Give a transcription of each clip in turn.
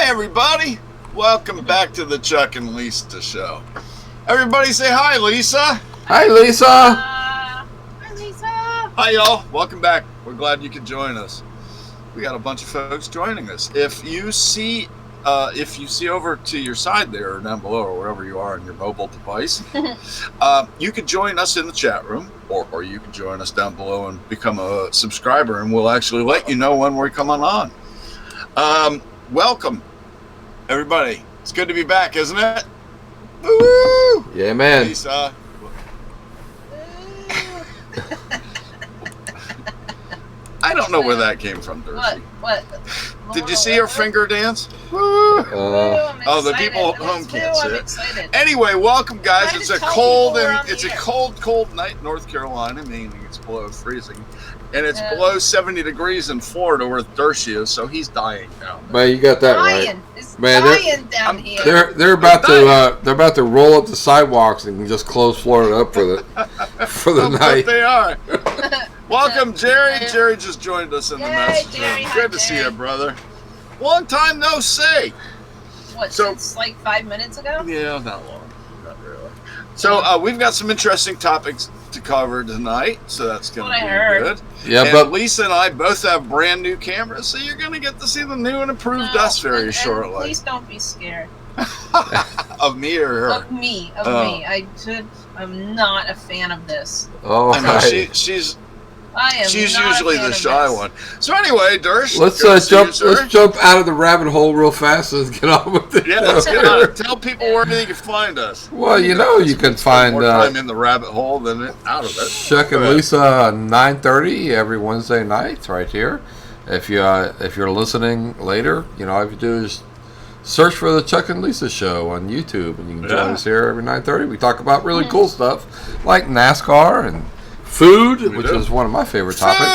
Everybody, welcome back to the Chuck and Lisa show. Everybody say hi, Lisa. Hi, Lisa. Hi, Lisa. Hi, y'all. Welcome back. We're glad you could join us. We got a bunch of folks joining us. If you see over to your side there or down below or wherever you are on your mobile device, you can join us in the chat room, or you can join us down below and become a subscriber, and we'll actually let you know when we're coming on. Welcome. Everybody, it's good to be back, isn't it? Woo! Yeah, man. Lisa. I don't know where that came from, Darcy. What? Did you see her finger dance? Woo! Oh, the people at home can't see it. Excited. Anyway, welcome, guys. Try It's to a tell cold people we're and on the it's a air. cold night in North Carolina, meaning it's below freezing. And it's below 70 degrees in Florida where Darcy is, so he's dying now. Man, you got that right. Dying. It's Man, dying down here. They're about to roll up the sidewalks and just close Florida up for the night. But they are. Welcome, Jerry. Jerry just joined us in the message Jerry. room. Hi, Good to see Jerry. you, brother. Long time no see. What, So- since like 5 minutes ago? Yeah, not long. Not really. So we've got some interesting topics to cover tonight, so that's going to What be I heard. good. Yeah, and but Lisa and I both have brand new cameras, so you're going to get to see the new and improved us very and shortly. Please don't be scared Of me or her? of me. Oh. I'm not a fan of this. I know, right. she's I am. She's not usually a fan the of shy this. one. So anyway, Dersh, Let's good to see jump. you, sir. Let's jump out of the rabbit hole real fast and get on with it. Yeah, let's get on it. Tell people where they can find us. Well, you know, you can Spend find more time in the rabbit hole than out of it. Chuck and Go ahead. Lisa 9:30 every Wednesday night right here. If you're listening later, all you have to do is search for the Chuck and Lisa show on YouTube, and you can join us here every 9:30. We talk about really cool stuff like NASCAR and food, which is one of my favorite topics.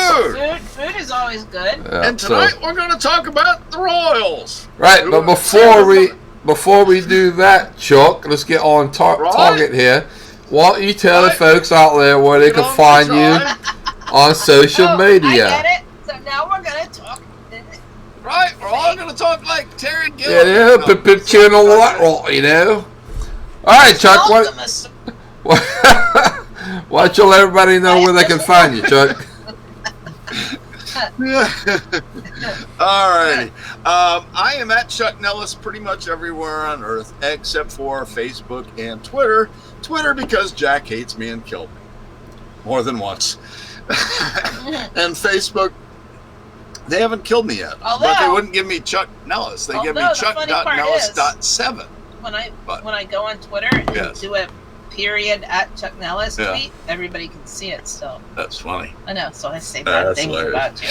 Food is always good. And tonight we're going to talk about the Royals. Right, but before we do that, Chuck, let's get on target here. Why don't you tell the folks out there where they can find you on social media? I get it. So now we're gonna talk. Right, we're all going to talk like Terry Gilliam. Yeah, put you in all that, All right, Chuck, Optimus. why don't you let everybody know where they can find you, Chuck? Alrighty. I am at Chuck Nellis pretty much everywhere on earth except for Facebook and Twitter. Twitter because Jack hates me and killed me. More than once. And Facebook, they haven't killed me yet. But they wouldn't give me Chuck Nellis. They give me Chuck.Nellis.7. When I go on Twitter and do a period at Chuck Nellis tweet, everybody can see it still. That's funny. I know, so I say bad things about you.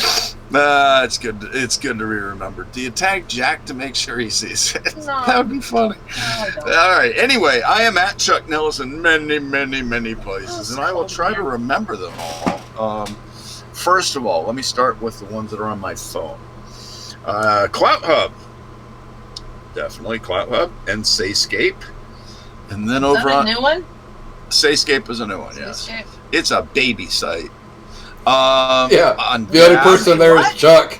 It's good. It's good to remember. Do you tag Jack to make sure he sees it? No. That would be funny. No, I don't. All right. Anyway, I am at Chuck Nellis in many, many, many places, and I will try to remember them all. First of all, let me start with the ones that are on my phone. Clout Hub. Definitely Clout Hub and Sayscape. And then Is that a new one? Sayscape is a new one, yes. Sayscape? It's a baby site. The other person there is Chuck.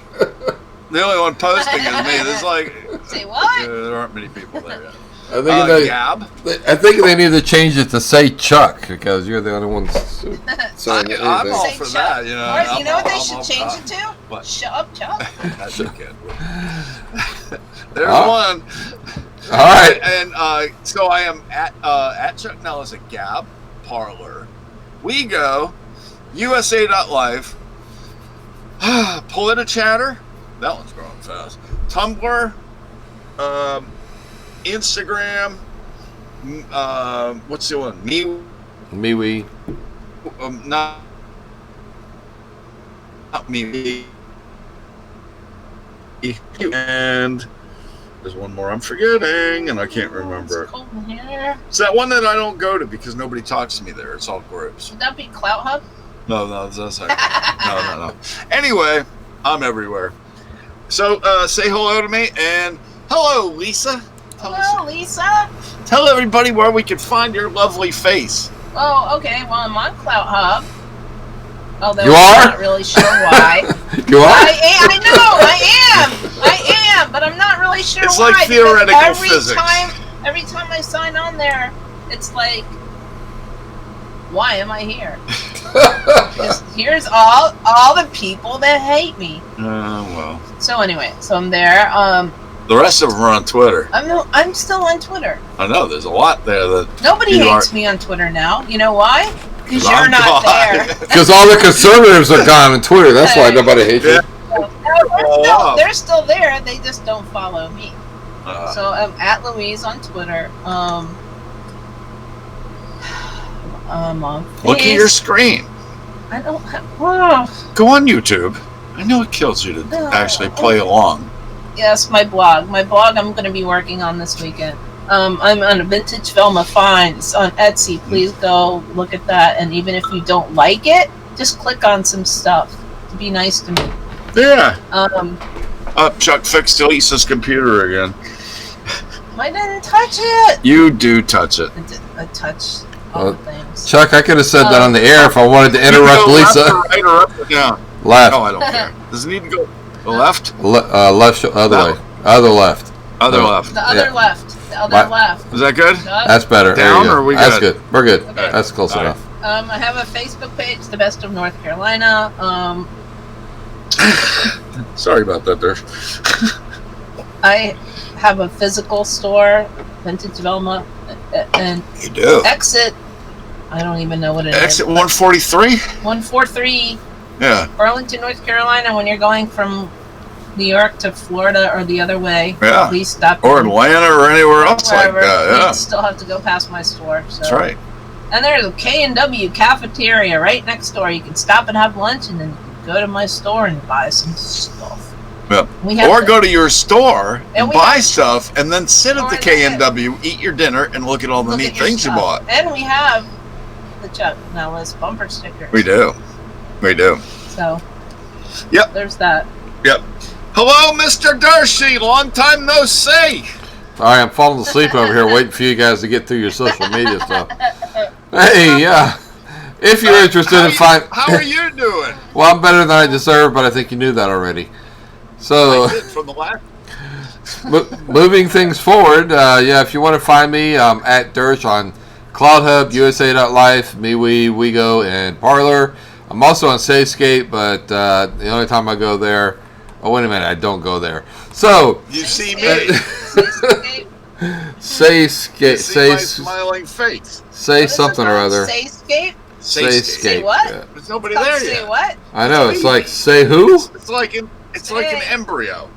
The only one posting is me. There's like, Say what? there aren't many people there yet. I think Gab. I think they need to change it to say Chuck because you're the only one saying I'm anything. all Say for Chuck. that, you know. Or, you know what they I'm should all- change it to? What? Shut up, Chuck. That's a kid. There's Oh. one. All right. And so I am at Chuck Nellis at Gab, Parlor, WeGo, USA.life, Politichatter. That one's growing fast. Tumblr, Instagram. What's the one? MeWe. Not me. And there's one more I'm forgetting, and I can't remember. It's cold in here. It's that one that I don't go to because nobody talks to me there. It's all groups. Would that be Clout Hub? No, that's not. No. Anyway, I'm everywhere. So say hello to me, and hello, Lisa. Hello, Lisa. Tell everybody where we can find your lovely face. Oh, okay. Well, I'm on Clout Hub. Although You I'm are? not really sure why. You are? I am, but I'm not really sure It's why. like because theoretical physics. Every time I sign on there, it's like, why am I here? Because here's all the people that hate me. Well. So anyway, so I'm there. The rest of them are on Twitter. I'm still on Twitter. I know there's a lot there that Nobody You hates are- me on Twitter now. You know why? Because I'm you're not gone. there. Because all the conservatives are gone on Twitter. That's why nobody hates you. No, they're still there. They just don't follow me. Uh, So I'm at Louise on Twitter. I'm on Look at your screen. I don't have. Oh, Go on YouTube. I know it kills you to actually play along. yes, my blog. My blog I'm going to be working on this weekend. I'm on a Vintage Velma Finds on Etsy. Please go look at that. And even if you don't like it, just click on some stuff to be nice to me. Yeah. Chuck fixed Lisa's computer again. I didn't touch it. You do touch it. I touched all the things. Chuck, I could have said that on the air if I wanted to interrupt You Lisa. go left or right or up or down? Left. No, I don't care. Does it need to go the left? Left, other No. way. Other left. Other No. left. The other Yeah. left. The other What? left. Is that good? Chuck. That's better. There you Down go. or are we That's good? good. We're good. Okay. That's close All right. enough. I have a Facebook page, The Best of North Carolina. Sorry about that there. I have a physical store, Vintage Velma, and You do. Exit. I don't even know what it is. Exit 143? 143, Yeah. Burlington, North Carolina. When you're going from New York to Florida or the other way, Yeah. please stop. Or in Atlanta or anywhere else like wherever. that. You Yeah. still have to go past my store. So. That's right. And there's a K&W cafeteria right next door. You can stop and have lunch, and then you can go to my store and buy some stuff. Yep. We have Or to- go to your store And and we buy have- stuff and then sit at Or the that. K&W, eat your dinner, and look at all the look neat at your things you stuff. bought. And we have the Chuck Nellis bumper stickers. We do. We do. So. Yep. There's that. Yep. Hello, Mr. Darcy. Long time no see. All right, I'm falling asleep over here waiting for you guys to get through your social media stuff. Hey, yeah. If you're interested in finding... How are you doing? Well, I'm better than I deserve, but I think you knew that already. So, I did from the last. moving things forward, yeah, if you want to find me, I'm at Dirch on CloudHub, USA.life, MeWe, WeGo, and Parlor. I'm also on Sayscape, but the only time I go there... Oh, wait a minute, I don't go there. So... You see me. Sayscape. See my smiling face. Say something or other. Sayscape? Sayscape. Say what? Yeah. There's nobody Fuck, there say yet. what? I know, it's like, say who? It's like an embryo.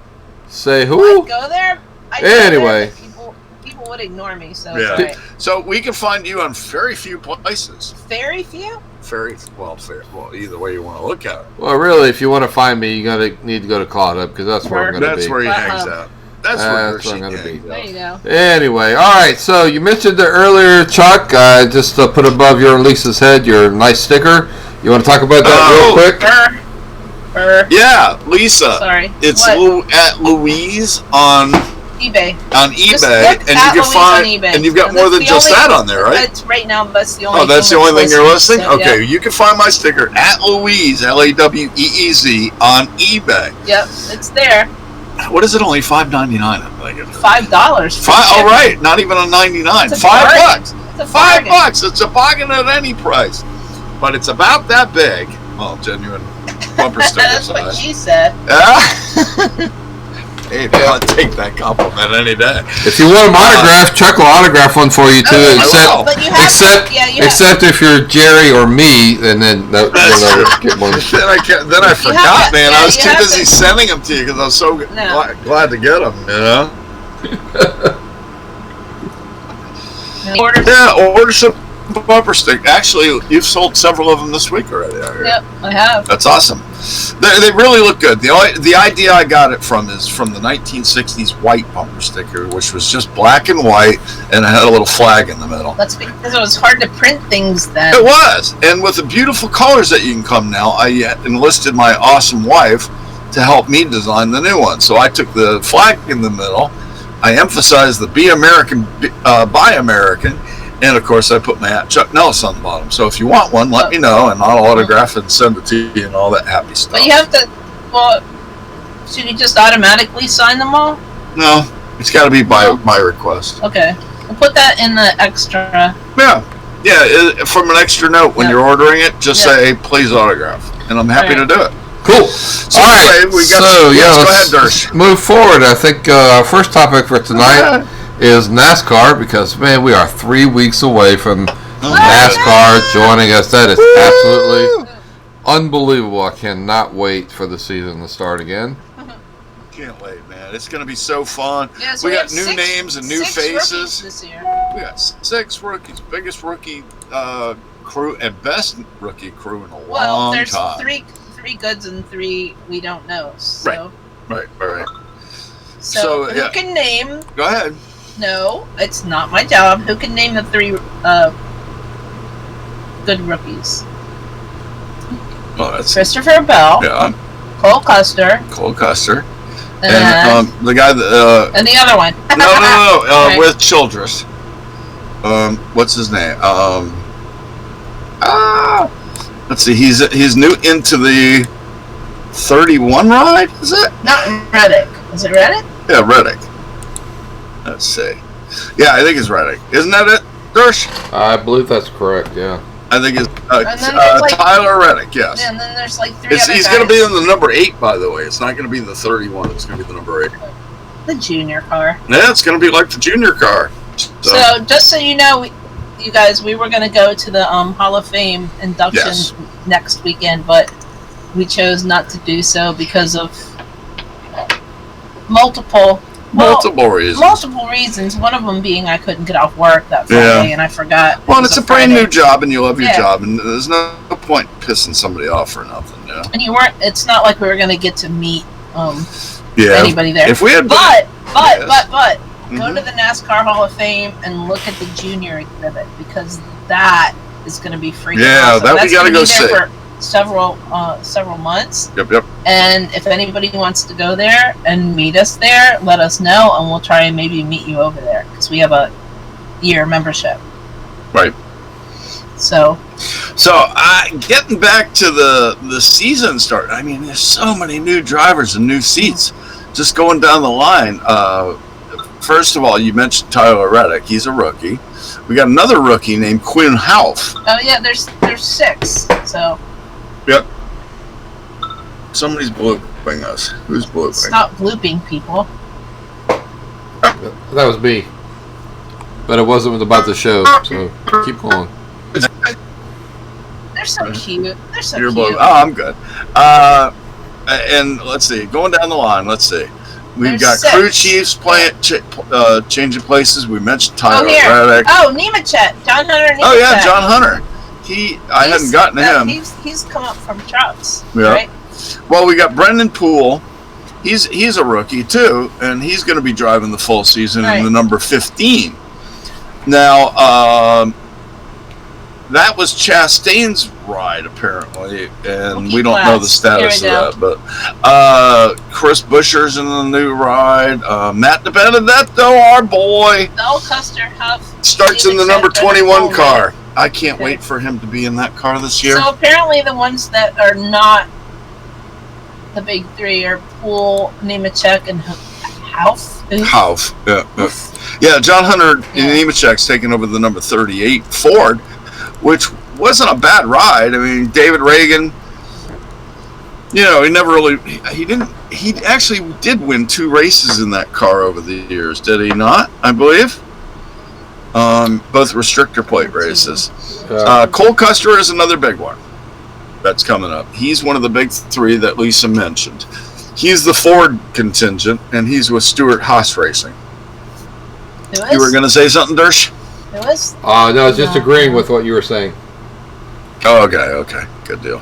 Say What? who? Go there? I go there, Anyway. but people would ignore me, so Yeah. it's alright. So we can find you on very few places. Very few? Fair. Either way you want to look at it. Well, really, if you want to find me, you need to go to CloudHub, because that's where I'm going to be. That's where he hangs out. That's where That's where I'm she gonna be. hangs There out. you go. Anyway, all right. So you mentioned it earlier, Chuck. Just to put above your and Lisa's head your nice sticker. You want to talk about that real quick? Yeah, Lisa. Sorry. It's What? at Louise on eBay. Just eBay, look and at you can Louise find, on eBay. and you've got And more that's than the just only- that on there, right? That's right now. That's the only. Oh, that's the only thing you're listing? So, Okay, yeah. you can find my sticker at Louise, LAWEEZ, on eBay. Yep, it's there. What is it? Only $5.99. I'm thinking. $5. All right, not even a 99. It's a $5. bargain. It's a $5. bargain. It's a bargain at any price, but it's about that big. Well, genuine bumper sticker That's size. what she said. Hey, I'll take that compliment any day. If you want them autographed, Chuck will autograph one for you too. will. But you have Except if you're Jerry or me, and then That's true. get one. Then I forgot, man. I was you too have busy sending them to you because I was so glad to get them. You know. Order some bumper stick. Actually, you've sold several of them this week already. Yep, I have. That's awesome. They really look good. The idea I got it from is from the 1960s white bumper sticker, which was just black and white, and it had a little flag in the middle. That's because it was hard to print things then. It was, and with the beautiful colors that you can come now, I enlisted my awesome wife to help me design the new one. So I took the flag in the middle, I emphasized the Be American, Buy American, and of course I put my Chuck Nellis on the bottom. So if you want one, let me know, and I'll autograph it and send it to you and all that happy stuff. But you have to, should you just automatically sign them all? No, it's got to be by my request. Okay. We'll put that in the extra. Yeah, from an extra note when you're ordering it, just say, please autograph, and I'm happy to do it. Cool. So all right. Anyway, we got go ahead, Dersh. Move forward. I think our first topic for tonight is NASCAR, because, man, we are 3 weeks away from NASCAR joining us. That is absolutely unbelievable. I cannot wait for the season to start again. Can't wait, man. It's going to be so fun. Yeah, so we got have new names and new faces. This year. We got 6 rookies, biggest rookie crew and best rookie crew in a long there's time. three goods and 3 we don't know. So. Right. So who can name? Go ahead. No, it's not my job. Who can name the 3 good rookies? Oh, that's Christopher Bell. Yeah. Cole Custer. And the guy that and the other one. no, Right. with Childress. What's his name? Let's see. He's new into the 31 ride. Is it? Not Reddick. Is it Reddick? Yeah, Reddick. Let's see. Yeah, I think it's Reddick. Isn't that it, Dersh? I believe that's correct, yeah. I think it's like, Tyler Reddick, yes. And then there's like 3 He's other going to guys. be in the number 8, by the way. It's not going to be in the 31. It's going to be the number 8. The junior car. Yeah, it's going to be like the junior car. So just so you know, you guys, we were going to go to the Hall of Fame induction next weekend, but we chose not to do so because of multiple reasons. One of them being I couldn't get off work that Friday, and I forgot. Well, it's a brand new job, and you love your job, and there's no point pissing somebody off for nothing. Yeah. And you weren't. It's not like we were going to get to meet anybody there. If we had, but Mm-hmm. go to the NASCAR Hall of Fame and look at the junior exhibit, because that is going to be freaking awesome. That we got to go see. For several months. Yep. And if anybody wants to go there and meet us there, let us know, and we'll try and maybe meet you over there, because we have a year membership. Right. So getting back to the season start. I mean, there's so many new drivers and new seats just going down the line. First of all, you mentioned Tyler Reddick. He's a rookie. We got another rookie named Quinn Houff. Oh yeah, there's 6. So. Yep. Somebody's blooping us. Who's blooping? Stop blooping, people. That was me. But it wasn't about the show, so keep going. They're so cute. They're so You're cute. blooping. Oh, I'm good. And let's see. Going down the line, let's see. We've got 6. crew chiefs changing places. We mentioned Tyler Reddick. Oh, Nemechek. John Hunter Nemechek. Oh, yeah, John Hunter. I hadn't gotten to him. He's come up from trucks, Yeah. right? Well, we got Brendan Poole. He's a rookie, too, and he's going to be driving the full season in the number 15. Now, that was Chastain's ride, apparently, and we don't know the status of that. But Chris Buescher's in the new ride. Matt DiBenedetto, our boy, Bell, Custer, Huff, starts in the number 21 car. I can't wait for him to be in that car this year. So apparently the ones that are not the big three are Poole, Nemechek, and Hauf. Hauf. Yeah. John Hunter Nemechek's taking over the number 38 Ford, which wasn't a bad ride. I mean, David Reagan. He actually did win 2 races in that car over the years, did he not? I believe. Both restrictor plate races. Cole Custer is another big one that's coming up. He's one of the big 3 that Lisa mentioned. He's the Ford contingent, and he's with Stuart Haas Racing. You were going to say something, Dersh? It was? No, I was just agreeing with what you were saying. Oh, okay. Good deal.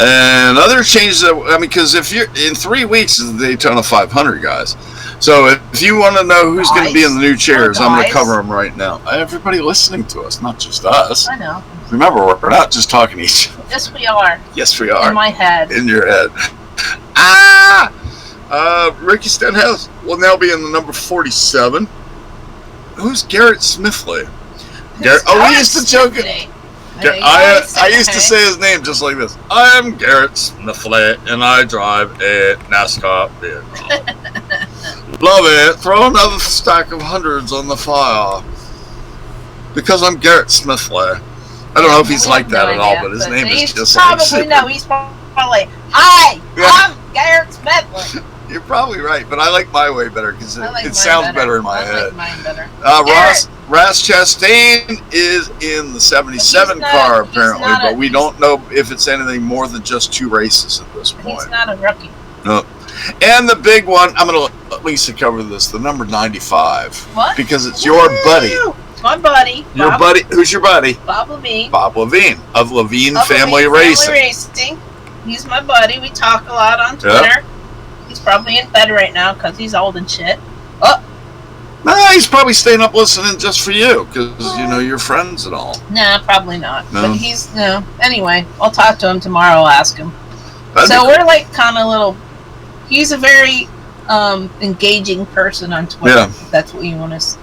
And other changes, because if you're in 3 weeks is the Daytona 500, guys. So if you want to know who's going to be in the new chairs, I'm going to cover them right now. Everybody listening to us, not just us. I know. Remember, we're not just talking to each other. Yes, we are. Yes, we are. In my head. In your head. Ricky Stenhouse will now be in the number 47. Who's Garrett Smithley? We used to joke it. I used to say his name just like this. I'm Garrett Smithley, and I drive a NASCAR vehicle. Love it. Throw another stack of hundreds on the fire. Because I'm Garrett Smithley. I don't know if he's like that at all, but his name is just like... He's probably, hi, I'm Garrett Smithley. You're probably right, but I like my way better because it sounds better in my head. I like mine better. Ross Chastain is in the 77 car apparently, but we don't know if it's anything more than just 2 races at this point. He's not a rookie. No. And the big one, I'm going to let Lisa cover this, the number 95. What? Because it's your buddy. My buddy. Your buddy. Who's your buddy? Bob Levine. Bob Levine of Levine Family Racing. He's my buddy. We talk a lot on Twitter. Yep. He's probably in bed right now because he's old and shit. He's probably staying up listening just for you because, you're friends and all. Nah, probably not. No. But anyway, I'll talk to him tomorrow. I'll ask him. We're like kind of little... He's a very engaging person on Twitter. Yeah. That's what you want to...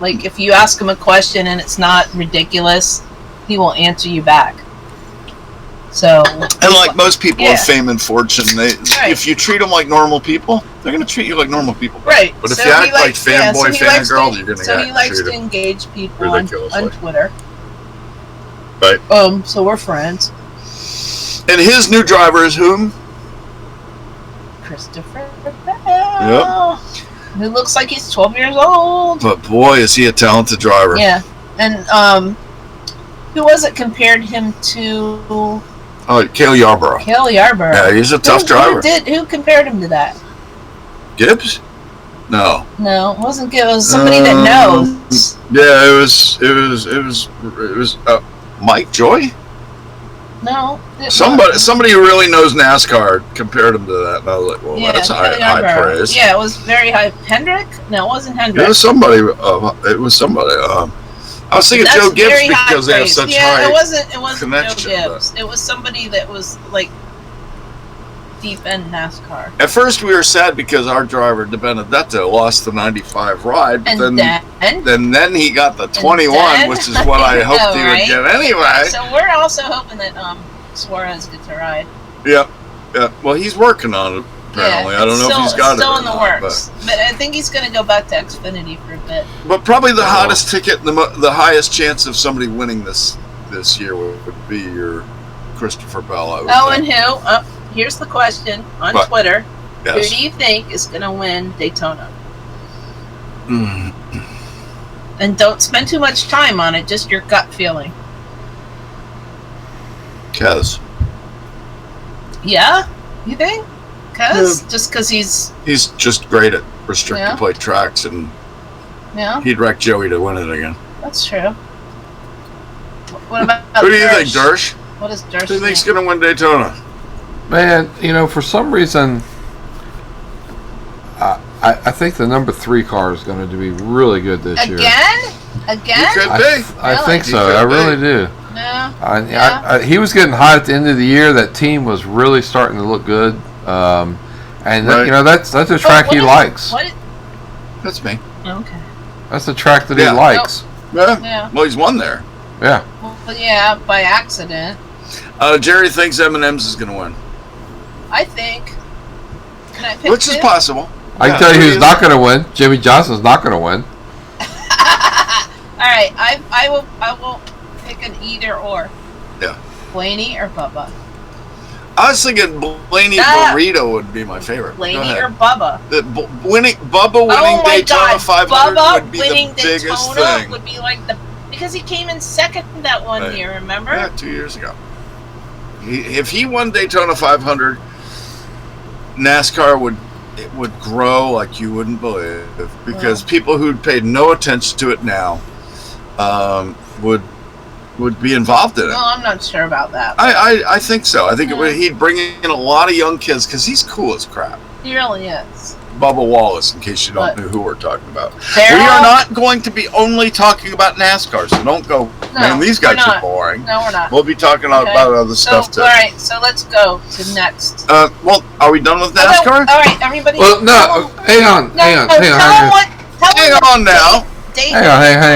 like if you ask him a question and it's not ridiculous, he will answer you back. So, and like most people of fame and fortune, if you treat them like normal people, they're going to treat you like normal people. Right. But if you act like fanboy, fangirl, you're going to get treated. So he likes to engage people on Twitter. Right. So we're friends. And his new driver is whom? Christopher Bell. Yep. Who looks like he's 12 years old. But boy, is he a talented driver. Yeah. And who was it compared him to? Oh, Cale Yarborough. Cale Yarborough. Yeah, he's a tough driver. Who compared him to that? Gibbs? No. No, it wasn't Gibbs. It was somebody that knows. Yeah, it was Mike Joy? No. Somebody who really knows NASCAR compared him to that. And I was like, well, that's high praise. Yeah, it was very high. Hendrick? No, it wasn't Hendrick. It was somebody. I was thinking Joe Gibbs because they have such high. It wasn't Joe Gibbs. It was somebody that was like deep in NASCAR. At first, we were sad because our driver De Benedetto lost the 95 ride, but then he got the 21, which is what I hoped he would get anyway. So we're also hoping that Suarez gets a ride. Yeah. Well, he's working on it. Apparently, I don't know if he's got it. Still in the works, but I think he's going to go back to Xfinity for a bit. But probably the hottest ticket, the highest chance of somebody winning this year would be your Christopher Bell. And who? Here's the question on Twitter: Who do you think is going to win Daytona? And don't spend too much time on it; just your gut feeling. Kez. Yeah, you think? Just because he's just great at restricted plate tracks, and he'd wreck Joey to win it again. That's true. What about who do you think, Dersh? What is Dersh? Who do you think's going to win Daytona? Man, for some reason, I think the number 3 car is going to be really good this year. Again? He could be. I think so. I really do. No. He was getting hot at the end of the year. That team was really starting to look good. That's a track he likes. That's me. Okay. That's the track that he likes. Yeah. Well, he's won there. Yeah. Well, by accident. Jerry thinks M&M's is going to win. I think Can I pick which is two? possible. I can tell you who's not going to win. Jimmy Johnson's not going to win. All right, I will pick an either or. Yeah. Blaney or Bubba? I was thinking Blaney Burrito would be my favorite. Blaney or Bubba? Bubba winning Daytona 500 Bubba would be winning the biggest Daytona thing. would be like because he came in second that one Right. year, remember? Yeah, 2 years ago. If he won Daytona 500, NASCAR would grow like you wouldn't believe, because people who'd paid no attention to it now would be involved in it. No, I'm not sure about that. I think so. I think he'd bring in a lot of young kids because he's cool as crap. He really is. Bubba Wallace, in case you don't know who we're talking about. Darryl, We are not going to be only talking about NASCAR, so don't go, man, these guys are boring. No, we're not. We'll be talking about other stuff too. All right, so let's go to next. Well, are we done with NASCAR? All right, everybody. Well, no, hang on. Hang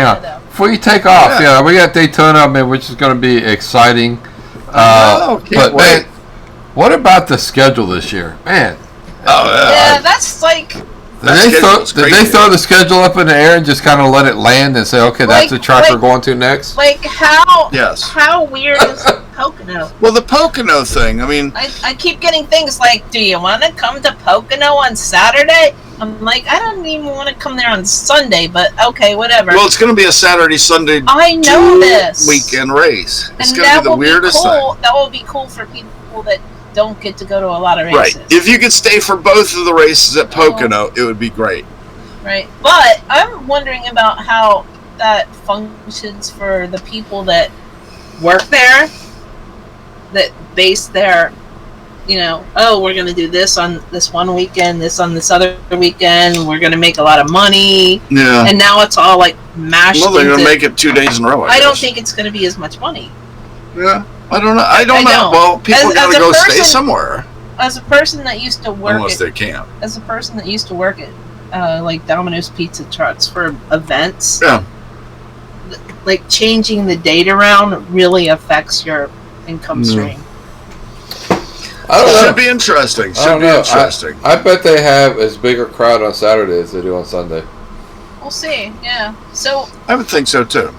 on. Before you take off, we got Daytona, man, which is going to be exciting. Can't But wait. man, what about the schedule this year, man? Yeah, that's like. Did they throw the schedule up in the air and just kind of let it land and say, okay, that's the track we're going to next? Like how? Yes. How weird is Pocono? Well, the Pocono thing. I mean, I keep getting things like, "Do you want to come to Pocono on Saturday?" I'm like, I don't even want to come there on Sunday, but okay, whatever. well, it's going to be a Saturday, Sunday, I know this weekend race. It's and going to that be the will weirdest be cool. thing. That will be cool for people that don't get to go to a lot of Right. races. If you could stay for both of the races at Pocono, it would be great. Right. But I'm wondering about how that functions for the people that work there, that base their, we're going to do this on this one weekend, this on this other weekend, we're going to make a lot of money. Yeah. And now it's all like mashed Well, they're going to into- make it 2 days in a row. I don't think it's going to be as much money. Yeah. I don't know. I don't know. don't. Well, people As got to a go stay person- somewhere. As a person that used to work Unless at, they can. as a person that used to work at like Domino's Pizza trucks for events, Yeah. like changing the date around really affects your income stream. I don't know. Should be interesting. I Should don't be know. interesting. I bet they have as big a crowd on Saturday as they do on Sunday. We'll see. Yeah. So I would think so too.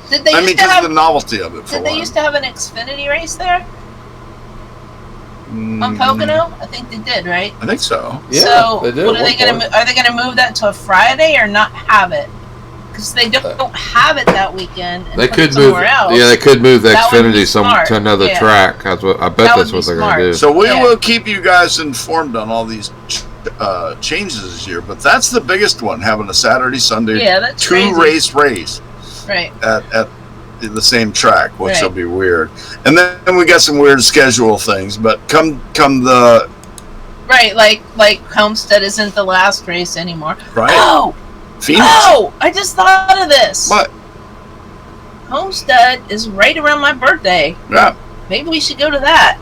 did they I mean, used to because have? of the novelty of it. For Did they one. used to have an Xfinity race there on Mm, Pocono? I think they did, right? I think so. Yeah, So they did what at are they one going to? point. Are they going to move that to a Friday or not have it? Because they don't have it that weekend. And They put could it move. somewhere else. Yeah, they could move the That would be Xfinity smart. to another Yeah. track. That's what I bet. That That's would what be they're going to do. So we Yeah. will keep you guys informed on all these changes this year. But that's the biggest one, having a Saturday, Sunday, Yeah, that's two crazy. race Right. at the same track, which Right. will be weird. And then we got some weird schedule things. But come the Right. Like Homestead isn't the last race anymore. right Oh. Phoenix. Oh! I just thought of this. What? Homestead is right around my birthday. Yeah, Maybe we should go to that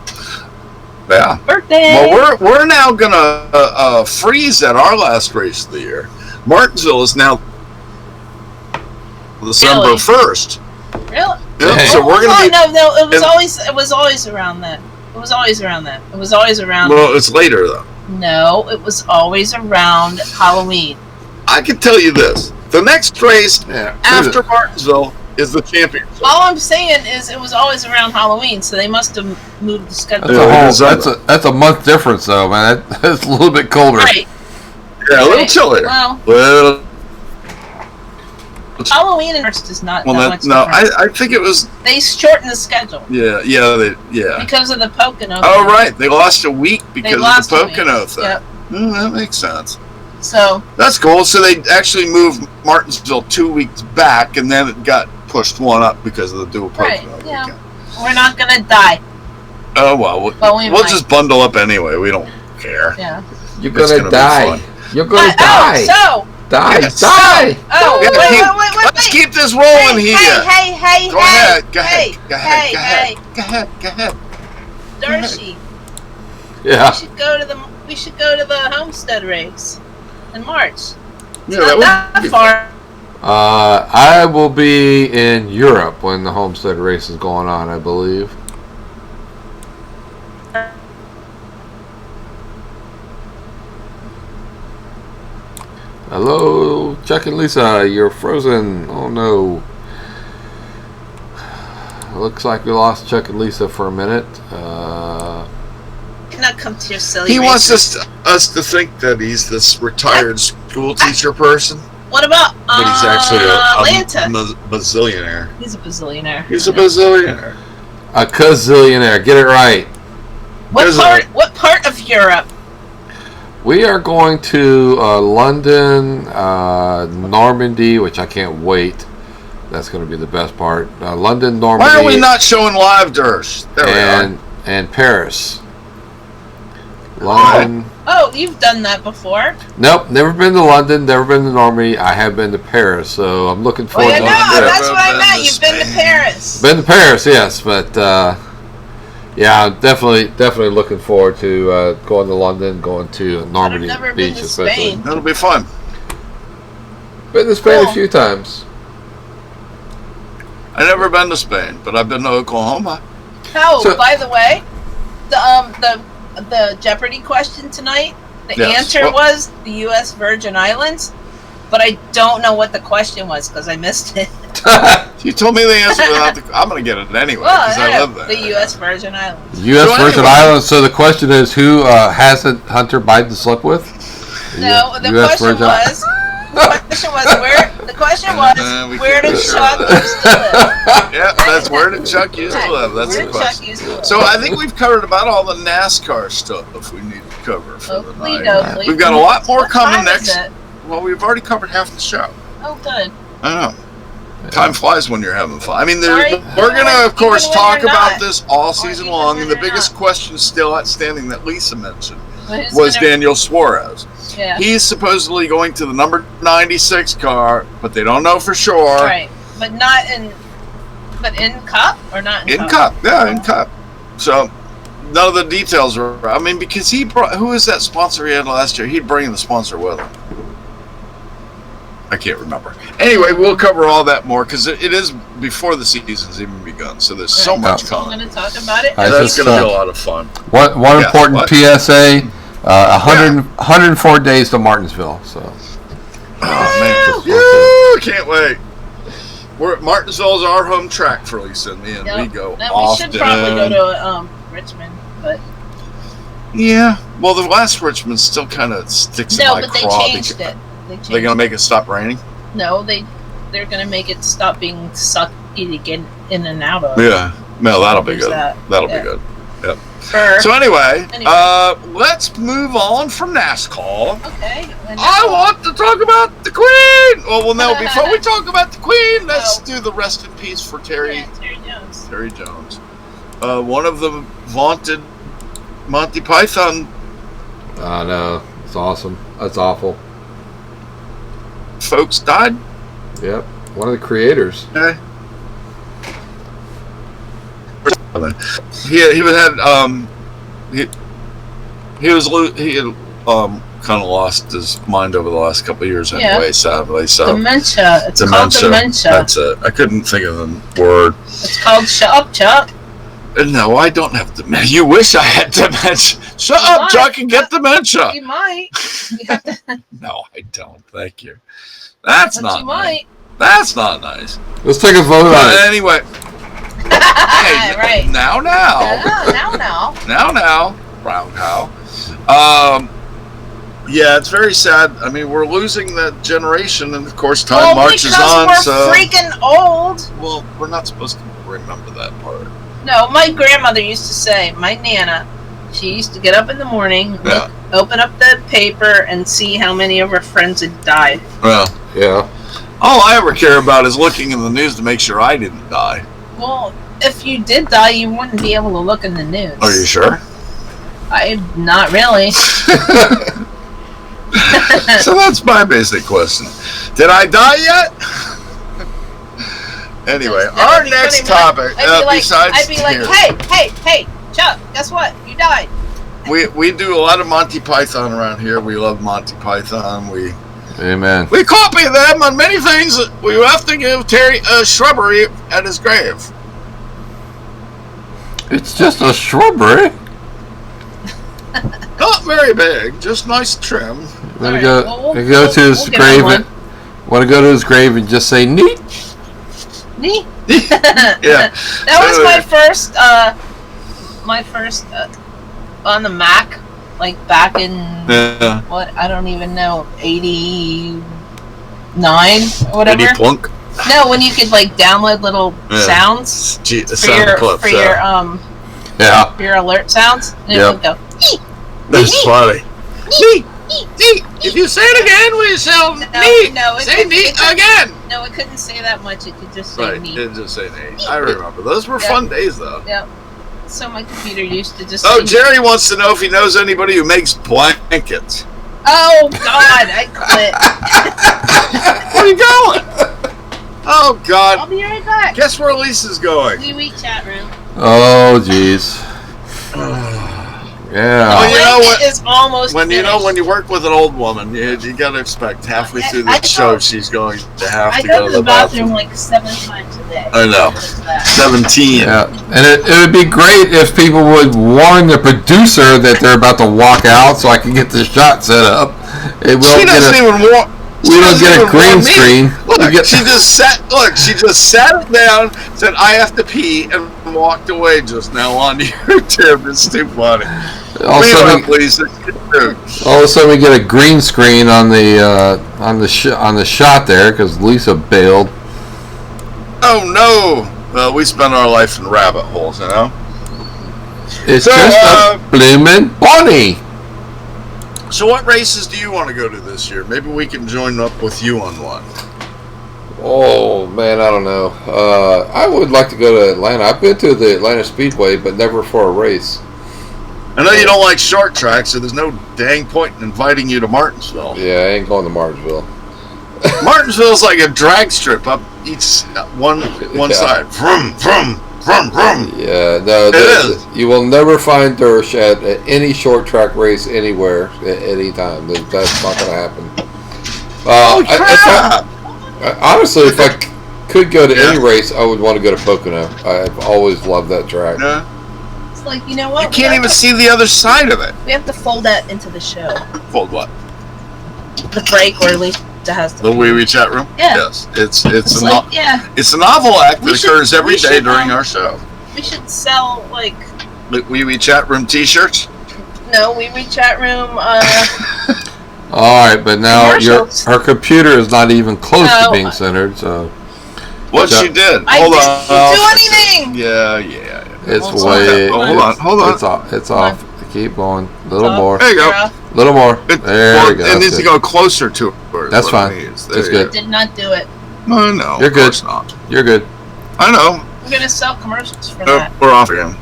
yeah. birthday. Well, we're now gonna freeze at our last race of the year. Martinsville is now December Really? 1st. Really? Yeah, so we're gonna be. No. It was and- always around then. It was always around that. It was always around. Well, it's later though. No, it was always around Halloween. I can tell you this: the next race Yeah. after Martinsville is the championship. All I'm saying is it was always around Halloween, so they must have moved the schedule. That's Yeah, a it is that's a month difference though, man. That's a little bit colder. Right. Yeah, a little Right. chillier. Well, Well, Halloween and March is not that much no, different. I think it was. They shortened the schedule Yeah. because of the Pocono. Oh, thing. right. They lost a week They because of lost the a week. Pocono thing. Yep. That makes sense. So That's cool. So they actually moved Martinsville 2 weeks back, and then it got pushed one up because of the dual Pocono Right, yeah. weekend. we're not gonna die. Oh, well. But we We'll might. just bundle up anyway. We don't care. Yeah. You're It's gonna gonna be die. fun. You're gonna Oh, die. so Die. Yes. Die. oh, Yeah, wait. Let's keep this rolling here. Hey, Go ahead. Go ahead. hey, Go ahead. hey, Go hey, ahead. Go ahead. Go ahead. Darcy, Yeah. we should go to the Homestead race in March. Yeah, Not that that would be far. I will be in Europe when the Homestead race is going on, I believe. Hello, Chuck and Lisa. You're frozen. Oh no. Looks like we lost Chuck and Lisa for a minute. Cannot come to your silly. He wants races. us to think that he's this retired school teacher person, What about but he's actually Atlanta? a bazillionaire. He's a bazillionaire. He's a bazillionaire. A gazillionaire. Get it right. What part of Europe? We are going to London, Normandy, which I can't wait. That's going to be the best part. London, Normandy. Why are we not showing live Dersh? There we are. And Paris. London. Oh, you've done that before. Nope, never been to London, never been to Normandy. I have been to Paris, so I'm looking Well, forward yeah, to no, it. that's what I Been meant. to You've been to Spain. Paris. Been to Paris, yes, but yeah, I'm definitely looking forward to going to London, going to Normandy I've never Beach, been to especially. Spain. That'll be fun. Been to Spain Cool. a few times. I've never been to Spain, but I've been to Oklahoma. Oh, So- by the way, the Jeopardy question tonight. The Yes. answer Well- was the U.S. Virgin Islands, but I don't know what the question was because I missed it. You told me the answer without the. I'm going to get it anyway Well, because I live there. the U.S. Virgin Islands. U.S. So Virgin anyway- Islands. So the question is, who hasn't Hunter Biden slept with? No, the US question Virgin- was. The question was we where can't did be sure Chuck of that. used to live? Yeah, that's where did Chuck used to live. That's Where the did Chuck question. used to live? So I think we've covered about all the NASCAR stuff we need to cover for the Hopefully, night. hopefully. We've got a lot more What coming time is next. it? Well, we've already covered half the show. Oh, good. I know. Time flies when you're having fun. I mean, Sorry, we're going to, of course, even when talk you're about not. this all season even long. when And the you're biggest not. question still outstanding that Lisa mentioned But who's was gonna- Daniel Suarez. Yeah. He's supposedly going to the number 96 car, but they don't know for sure. Right, but not in. But in Cup or not in, In Cup, yeah, in Cup. So none of the details are. I mean, because he brought. Who is that sponsor he had last year? He'd bring the sponsor with him. I can't remember. Anyway, we'll cover all that more because it is before the season's even begun. So there's so Right. much So I'm coming. going to talk about it. I That's just, going to be a lot of fun. One Yeah, important what? PSA: 104 days to Martinsville. So. Oh man, Woo, can't wait. We're at Martinsville's our home track for Lisa and me, and Yep. we go Then we often. should probably go to Richmond, but Yeah, well, the last Richmond still kind of sticks in no, my but they craw. changed it. They changed They're gonna make it stop raining. No, they're gonna make it stop being sucky to get in and out of. Yeah, no, that'll be There's good. that. That'll Yeah. be good. For, So anyway, Anyway. let's move on from NASCAR. okay. and I now- want to talk about the Queen. Well, no, before we talk about the Queen, let's do the rest in peace for Terry Yeah, Terry Jones. Terry Jones. One of the vaunted Monty Python Oh no, it's awesome. That's awful. folks died. Yep, one of the creators. Okay. He had kind of lost his mind over the last couple of years Yeah. anyway, sadly. So Dementia. It's called dementia. That's it. I couldn't think of the word. It's called Shut Up, Chuck. No, I don't have dementia. You wish I had dementia. Shut You up, might. Chuck, and get dementia. You might. You have to, No, I don't. Thank you. That's but not you nice. might. That's not nice. Let's take a vote on But it. anyway, hey, right. now, Now. brown cow. Yeah, it's very sad. I mean, we're losing that generation, and of course, time marches because on. we're So, freaking old. well, we're not supposed to remember that part. No, my grandmother used to say, my Nana, she used to get up in the morning, Yeah. open up the paper, and see how many of her friends had died. Well, Yeah. all I ever care about is looking in the news to make sure I didn't die. Well, if you did die, you wouldn't be able to look in the news. Are you sure? Not really. So that's my basic question. Did I die yet? Anyway, That our would be next funny, topic, I'd be like, besides hey, Chuck, guess what? You died. we do a lot of Monty Python around here. We love Monty Python. We Amen. copy them on many things. We have to give Terry a shrubbery at his grave. It's just a shrubbery. Not very big, just nice trim. Let me Alright, go. well, let me go to his we'll get grave. on And, want to go to his grave and just say neat. Neat. Yeah. That was my first on the Mac, like back in Yeah. what, I don't even know, 89 or whatever. 80 plunk. No, when you could like download little Yeah. sounds The for sound your clips. Yeah. for your alert sounds, and Yep. it would go. "Neat, That's funny. neat, neat." If you say it again, we shall No, it Say couldn't- neat it couldn't- again. No, it couldn't say that much. It could just say Right. neat. It just say neat. I remember. Those were fun days, though. Yep. So my computer used to just. Oh, say Jerry wants to know if he knows anybody who makes blankets. Oh God, I quit. Where are you going? Oh, I'll God. be right back. Guess where Lisa's going? We chat room. Oh, jeez. Oh, Yeah. you know what? Is almost When finished. when you work with an old woman, you got to expect halfway through I the show go- she's going to have I to go to the bathroom like 7 times a day. I know. Because of that. 17. Yeah, and it would be great if people would warn the producer that they're about to walk out, so I can get the shot set up. It will She doesn't even want. we don't get a green screen. Look, We get- she just sat. Look, she just sat it down, said, "I have to pee," and walked away just now on YouTube. It's too funny. all, of a Clean sudden, up, Lisa. all of a sudden we get a green screen on the shot there because Lisa bailed. Oh no! Well, we spend our life in rabbit holes, you know. It's So, just a bloomin' bunny. So, what races do you want to go to this year? Maybe we can join up with you on one. Oh man, I don't know. I would like to go to Atlanta. I've been to the Atlanta Speedway, but never for a race. I know you don't like short tracks, so there's no dang point in inviting you to Martinsville. Yeah, I ain't going to Martinsville. Martinsville's like a drag strip up each one Yeah. side. Vroom, vroom, vroom, vroom. Yeah, no, It is. you will never find Dersh at any short track race anywhere at any time. That's not going to happen. Holy crap! Honestly, if I could go to any Yeah. race, I would want to go to Pocono. I've always loved that track. Yeah. It's like, you know what? You can't even see the other side of it. We have to fold that into the show. Fold what? The break where Lisa has to. The Wee Wee chat room? Yeah. Yes. It's It's a like, yeah, it's a novel act We that should- occurs every we day should, during our show. we should sell like Wee Wee chat room T-shirts. no, we chat room. All right, but now Commercials. her computer is not even close to No. being centered, so What Yeah. she did? I Hold didn't on. do I'll fix anything! it. Yeah. it's Hold way. on. Oh, hold on. It's off. It's Hold on. off. Keep going. A little Top. more. There you go. Girl, Little more. It, There well, we go. it That's needs to good. go closer to her. is That's what it fine. needs. That's There you good. did not do it. go. No, You're of good. course not. You're good. I know. We're gonna sell commercials for Oh, that. we're off again.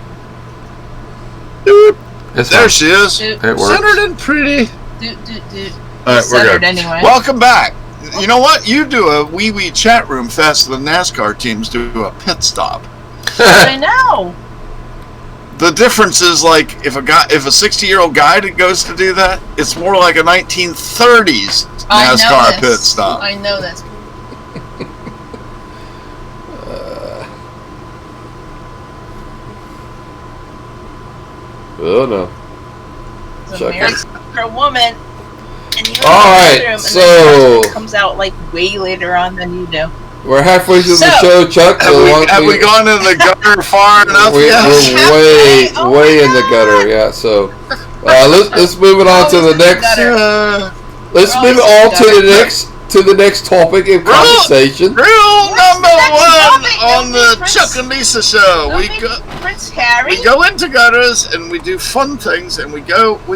Doop. It's There fine. she is. Dude, It works. Centered and pretty. dude. All right, we're Centered good. anyway. Welcome back. You know what? You do a Wee Wee chat room faster than NASCAR teams do a pit stop. I know. The difference is like if a 60-year-old guy that goes to do that, it's more like a 1930s I know NASCAR this. pit stop. I know this. Oh no. It's a Chuck married it. for a woman. And you All right, and so- then it comes out like way later on than you do. We're halfway through the So- show, Chuck. Have So we, why don't have we gone in the gutter far enough We're yet? way, Oh way my in the God. gutter. Yeah. So let's move it on to Oh, the in the next. gutter. Let's Oh, move it's on in to the the next topic of Rule- conversation. Rule number next one topic? on Don't the be Prince- Chuck and Lisa show. Don't We be go, Prince Harry. we go into gutters and we do fun things and we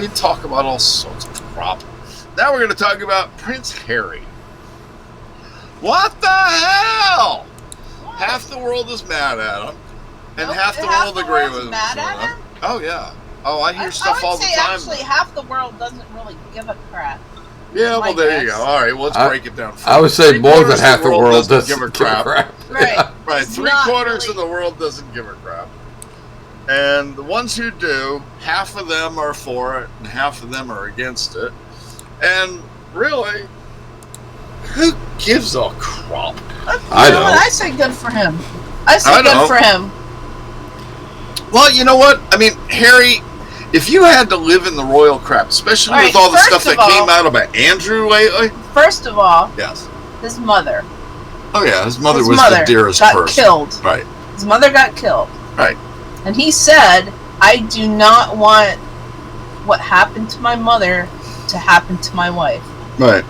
talk about all sorts of crap. Now we're going to talk about Prince Harry. What the hell? Half the world is mad at him, and Nope, half the half world the agree world's with him. mad at him? Oh yeah. Oh, I hear stuff I all would the say time. actually half the world doesn't really give a crap. Yeah, well, my there you guess. go. All right, well, let's I- break it down. I would say more than Three-quarters half the world doesn't give a crap. Right. Right, It's three not quarters really- of the world doesn't give a crap. And the ones who do, half of them are for it and half of them are against it. And really, who gives a crap? I You know know. what? I say good for him. I say I good know. for him. Well, you know what? I mean, Harry, if you had to live in the royal crap, especially All with right, all the first stuff that of all- came out about Andrew lately. First of all, Yes. his mother. Oh yeah, his mother His was mother the dearest got person. killed. Right. His mother got killed. Right. And he said, I do not want what happened to my mother to happen to my wife. Right.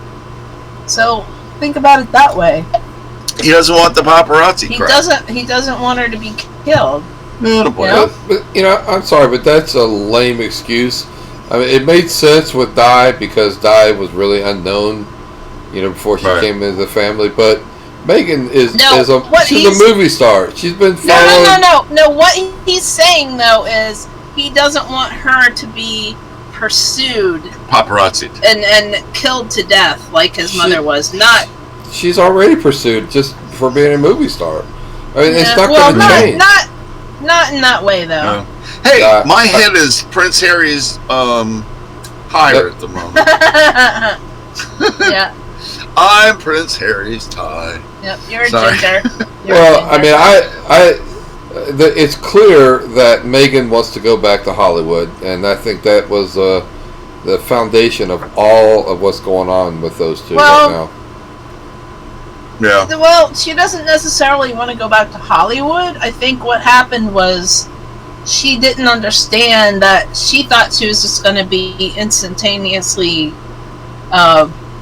So think about it that way. He doesn't want the paparazzi He crap. doesn't want her to be killed. No, boy. Yeah. But I'm sorry, but that's a lame excuse. I mean, it made sense with Di because Di was really unknown, before she Right. came into the family. But Megan she's he's- a movie star. She's been followed. No. What he's saying though is he doesn't want her to be pursued Paparazzi. and killed to death like his mother was. Not She's already pursued just for being a movie star. I mean, it's not well, going to change. not in that way though. No. Hey, my head is Prince Harry's higher at the moment. Yeah. I'm Prince Harry's tie. Yep. You're a Sorry. ginger. Well, I mean, it's clear that Megan wants to go back to Hollywood, and I think that was the foundation of all of what's going on with those two Well, right now. Yeah. Well, she doesn't necessarily want to go back to Hollywood. I think what happened was she didn't understand that she thought she was just going to be instantaneously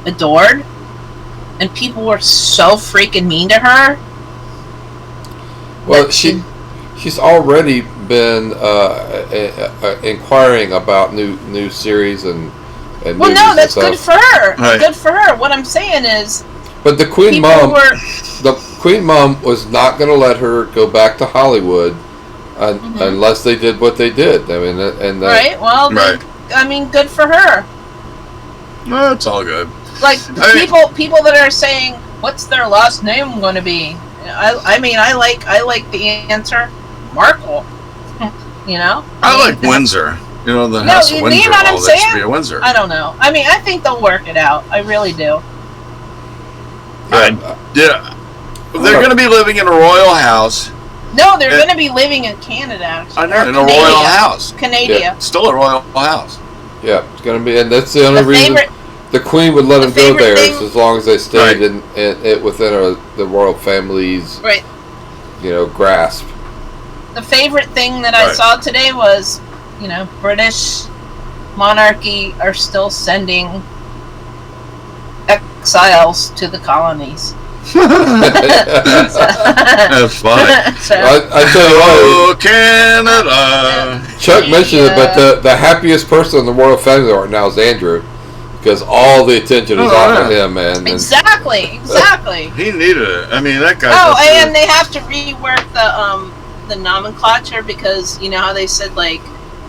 adored, and people were so freaking mean to her. Well, that she's already been inquiring about new series and Well, movies no, and that's stuff. good for her. Right. Good for her. What I'm saying is, But the Queen people Mom, were. the Queen Mom was not going to let her go back to Hollywood unless they did what they did. I mean, and Right. Well, then, Right. I mean, good for her. Well, it's all good. Like I mean- people that are saying, "What's their last name going to be?" I mean, I like the answer, Markle. I like Windsor. The No, House of you Windsor. know what I'm All that should saying? be a Windsor. I don't know. I mean, I think they'll work it out. I really do. Yeah. They're going to be living in a royal house. No, they're going to be living in Canada. Actually. I know, Or in a Canada. royal house. Canada. Yeah. Still a royal house. yeah, it's going to be, and that's the only The reason favorite, the Queen would let the them go favorite there thing- is as long as they stayed Right. within the royal family's right. grasp. The favorite thing that I Right. saw today was, British monarchy are still sending exiles to the colonies. That's funny. So, I tell you what, Oh, Canada. Chuck mentioned it, but the happiest person in the royal family right now is Andrew, because all the attention is on him, man. And exactly. He needed it. I mean, that guy. Oh, and they have to rework the nomenclature because you know how they said like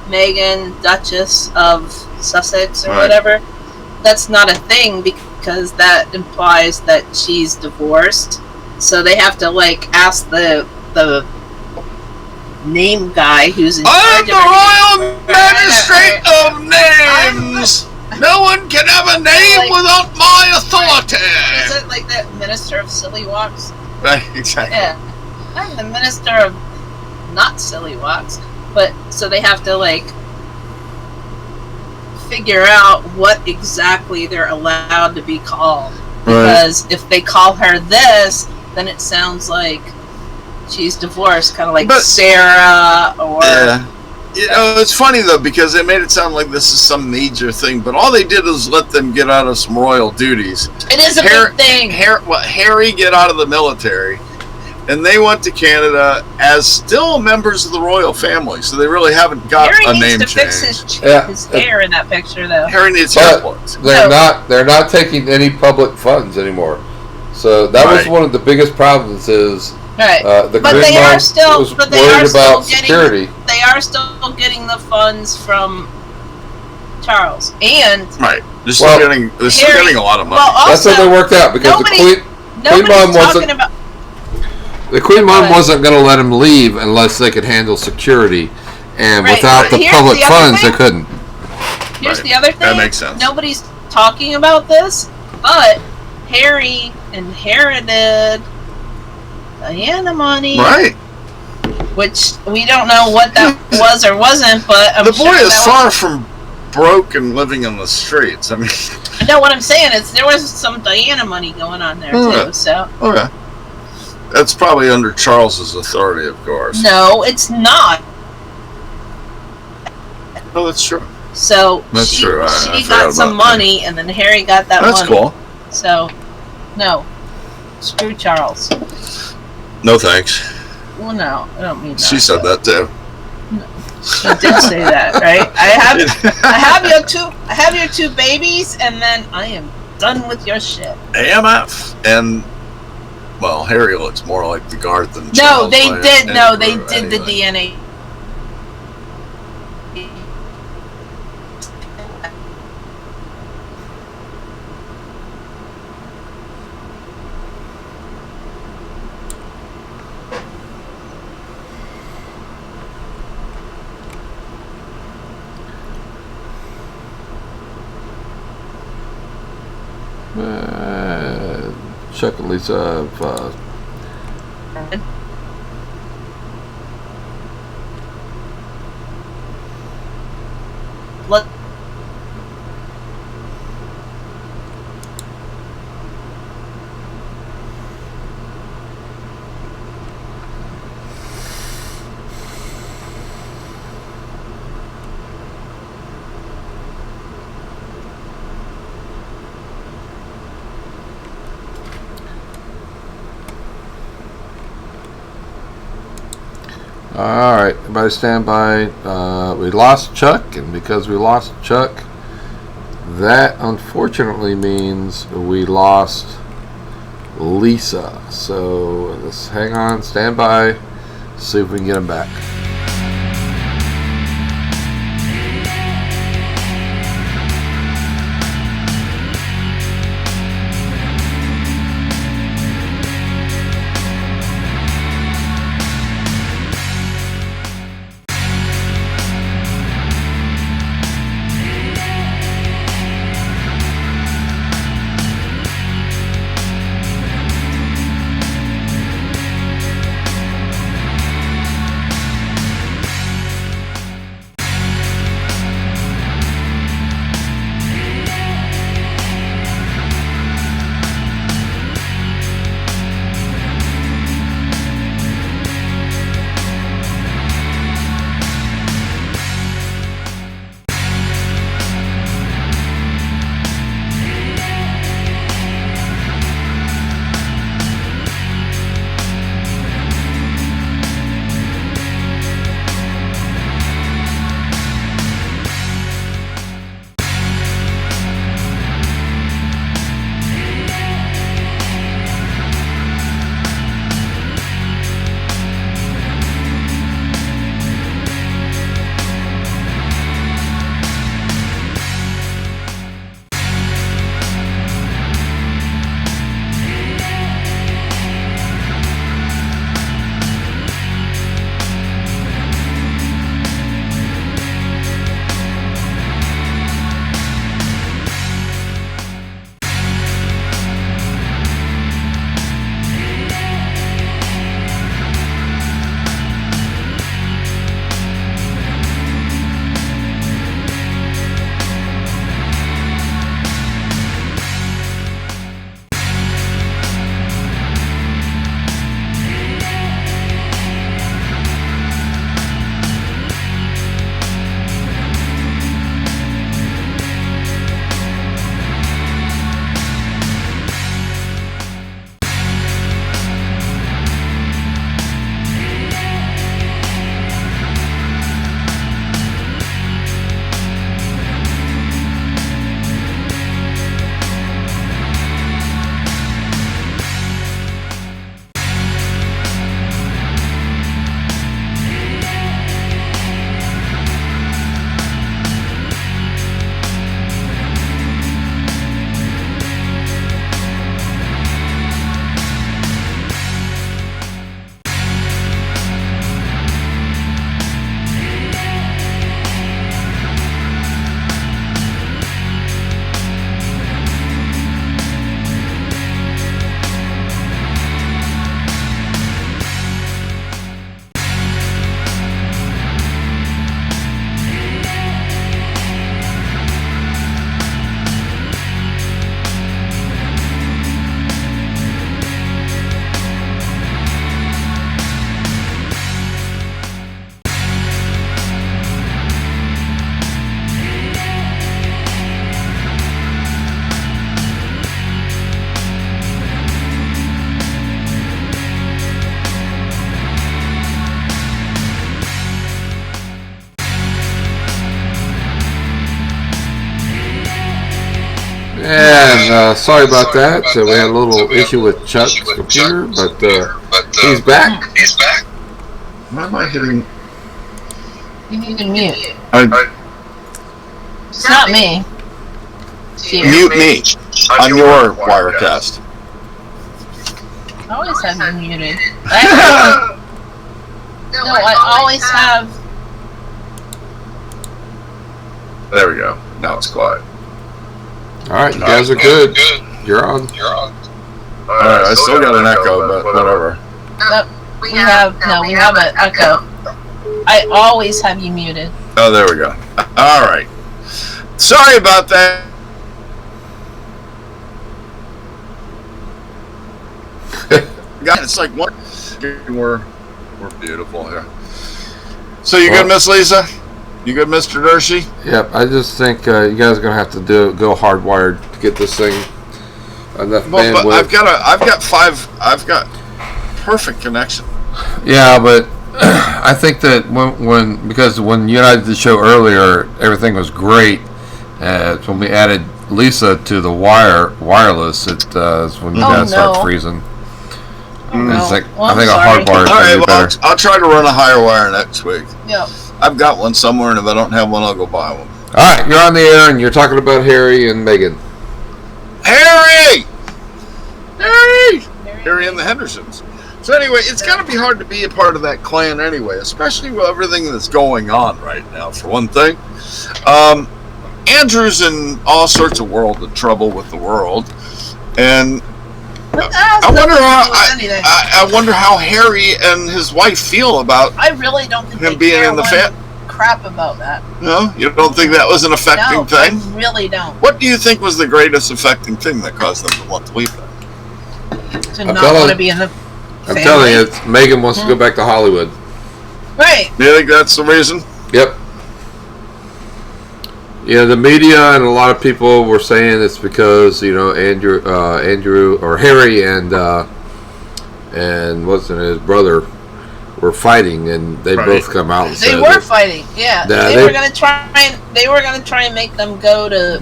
Meghan, Duchess of Sussex or Right. whatever. That's not a thing because that implies that she's divorced. So they have to like ask the name guy who's in I'm charge the of royal magistrate of names. No one can have a name Like- without my authority. Is it like that minister of silly walks? Right, exactly. Yeah. I'm the minister of not silly walks. But so they have to like figure out what exactly they're allowed to be called. Because if they call her this, then it sounds like she's divorced, kind of like But- Sarah or Yeah. It's funny though because they made it sound like this is some major thing, but all they did was let them get out of some royal duties. it is a Harry- big thing. Harry get out of the military, and they went to Canada as still members of the royal family, so they really haven't got Harry a needs name to change. fix Yeah. his hair in that picture, though. Harry needs But- hair plugs. they're not taking any public funds anymore. So that was Right. one of the biggest problems is Right. the But Queen they are Mom still- was but they worried are still about getting- security. They are still getting the funds from Charles, and Right. They're Well, still getting a lot of money. well, That's also how they worked out because nobody's Mom talking wasn't- about. the Queen Mom Right. wasn't going to let him leave unless they could handle security, and Right, without but the here's public the other funds, they thing. couldn't. Here's Right. the other thing. That makes sense. Nobody's talking about this, but Harry inherited Diana money. Right. which we don't know what that was or wasn't, but I'm the sure boy is that far from broke and living in the streets. I mean, I know what I'm saying is there was some Diana money going on there Yeah. too. So okay, that's probably under Charles's authority, of course. no, it's not. Oh, that's true. So That's she, true. I she forgot got some about that. money, and then Harry got that That's money. cool. So no, screw Charles. No thanks. Well, no, I don't mean that. She said that too. She did say that, right? I have your two babies, and then I am done with your shit. AMF and well, Harry looks more like the guard than No, Charles they by did. any No, they group did the anyway. DNA. Chuck and Lisa have Let- all right, everybody stand by. We lost Chuck, and because we lost Chuck, that unfortunately means we lost Lisa. So let's hang on, stand by, see if we can get him back. And sorry about that. We had a little issue with Chuck's computer, but he's back. Why am I hitting? You can mute. I It's not me. It's you. mute me on your Wirecast. I always have you muted. No, I always have. There we go. Now it's quiet. All right, you guys are good. You're on. All right, I still got an echo, but whatever. No, we have an echo. I always have you muted. Oh, there we go. All right. Sorry about that. God, it's like one. We're beautiful here. So you good, Miss Lisa? You good, Mr. Dershey? Yep. I just think you guys are gonna have to go hardwired to get this thing enough bandwidth. But I've got perfect connection. Yeah, but I think that because when you and I did the show earlier, everything was great. When we added Lisa to the wireless, it's when you guys start freezing. It's like, I think a hardwire is going to be better. I'll try to run a higher wire next week. Yep. I've got one somewhere, and if I don't have one, I'll go buy one. All right, you're on the air, and you're talking about Harry and Meghan. Harry and the Hendersons. So anyway, it's got to be hard to be a part of that clan anyway, especially with everything that's going on right now, for one thing. Andrew's in all sorts of trouble with the world, and I wonder how Harry and his wife feel about. I really don't think him being in the family. Crap about that. No, you don't think that was an affecting thing? I really don't. What do you think was the greatest affecting thing that caused them to want to leave that? To not want to be in the family. I'm telling you, Meghan wants to go back to Hollywood. Right. Do you think that's the reason? Yep. Yeah, the media and a lot of people were saying it's because Andrew or Harry and what's his brother were fighting, and they both come out and they were fighting. Yeah, they were going to try and make them go to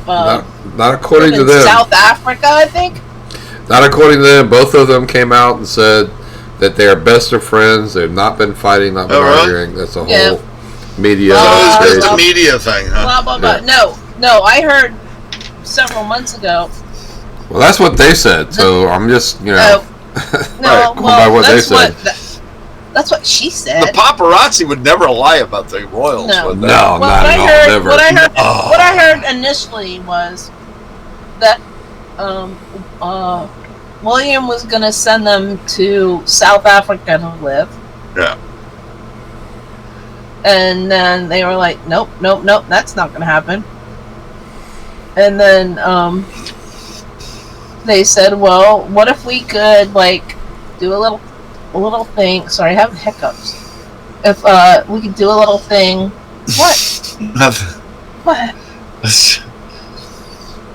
not according to them. South Africa, I think. Not according to them. Both of them came out and said that they are best of friends. They've not been fighting, not been arguing. That's a whole media. It's just a media thing, huh? Blah blah blah. Yeah. No, I heard several months ago. Well, that's what they said. So I'm just by what they said. That's what she said. The paparazzi would never lie about the royals. No, not at all. Never. What I heard initially was that William was going to send them to South Africa to live. Yeah. And then they were like, nope, that's not going to happen. And then they said, well, what if we could do a little thing? Sorry, I have hiccups. If we could do a little thing. What? Nothing. What?